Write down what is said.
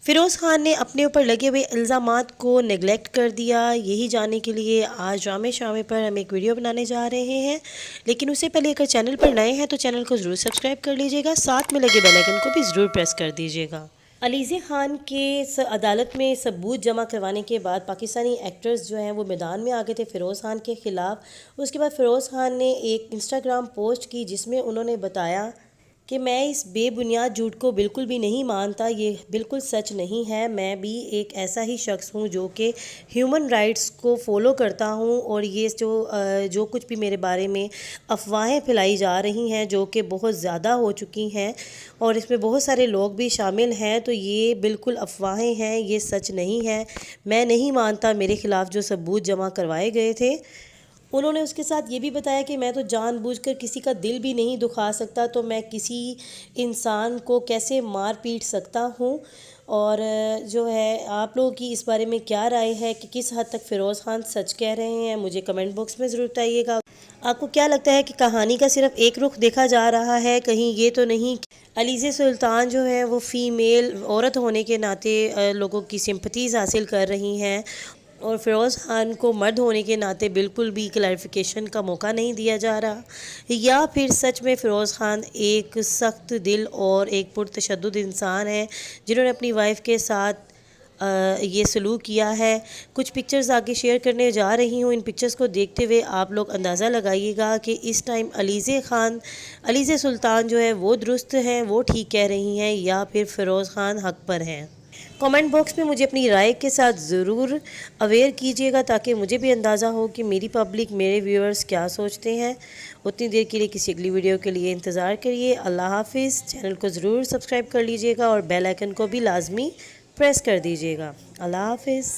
फ़िरोज़ ख़ान ने अपने ऊपर लगे हुए इल्ज़ामात को नेगलेक्ट कर दिया। यही जानने के लिए आज ड्रामे शामे पर हम एक वीडियो बनाने जा रहे हैं। लेकिन उससे पहले अगर चैनल पर नए हैं तो चैनल को ज़रूर सब्सक्राइब कर लीजिएगा, साथ में लगे बेल आइकन को भी ज़रूर प्रेस कर दीजिएगा। अलीज़े ख़ान के अदालत में सबूत जमा करवाने के बाद पाकिस्तानी एक्टर्स जो हैं वो मैदान में आ गए थे फ़िरोज़ ख़ान के ख़िलाफ़। उसके बाद फ़िरोज़ ख़ान ने एक इंस्टाग्राम पोस्ट की जिसमें उन्होंने बताया कि मैं इस बेबुनियाद झूठ को बिल्कुल भी नहीं मानता, ये बिल्कुल सच नहीं है। मैं भी एक ऐसा ही शख्स हूँ जो कि ह्यूमन राइट्स को फॉलो करता हूँ, और ये जो कुछ भी मेरे बारे में अफवाहें फैलाई जा रही हैं जो कि बहुत ज़्यादा हो चुकी हैं और इसमें बहुत सारे लोग भी शामिल हैं, तो ये बिल्कुल अफवाहें हैं, ये सच नहीं है। मैं नहीं मानता मेरे ख़िलाफ़ जो सबूत जमा करवाए गए थे। उन्होंने उसके साथ ये भी बताया कि मैं तो जानबूझकर किसी का दिल भी नहीं दुखा सकता, तो मैं किसी इंसान को कैसे मार पीट सकता हूँ। और जो है, आप लोगों की इस बारे में क्या राय है कि किस हद तक फ़िरोज़ ख़ान सच कह रहे हैं, मुझे कमेंट बॉक्स में ज़रूर बताइएगा। आपको क्या लगता है कि कहानी का सिर्फ एक रुख देखा जा रहा है, कहीं ये तो नहीं कि अलीज़े सुल्तान जो है वो फ़ीमेल औरत होने के नाते लोगों की सिंपथीज़ हासिल कर रही हैं और फ़िरोज़ ख़ान को मर्द होने के नाते बिल्कुल भी क्लैरिफिकेशन का मौका नहीं दिया जा रहा, या फिर सच में फ़िरोज़ ख़ान एक सख्त दिल और एक पुरतशद्दुद इंसान है जिन्होंने अपनी वाइफ के साथ ये सलूक किया है। कुछ पिक्चर्स आगे शेयर करने जा रही हूँ, इन पिक्चर्स को देखते हुए आप लोग अंदाज़ा लगाइएगा कि इस टाइम अलीज़े सुल्तान जो है वो दुरुस्त हैं, वो ठीक कह रही हैं, या फिर फ़िरोज़ ख़ान हक़ पर हैं। कमेंट बॉक्स में मुझे अपनी राय के साथ ज़रूर अवेयर कीजिएगा ताकि मुझे भी अंदाज़ा हो कि मेरी पब्लिक, मेरे व्यूअर्स क्या सोचते हैं। उतनी देर के लिए किसी अगली वीडियो के लिए इंतज़ार करिए। अल्लाह हाफ़िज़। चैनल को ज़रूर सब्सक्राइब कर लीजिएगा और बेल आइकन को भी लाजमी प्रेस कर दीजिएगा। अल्लाह हाफ़िज़।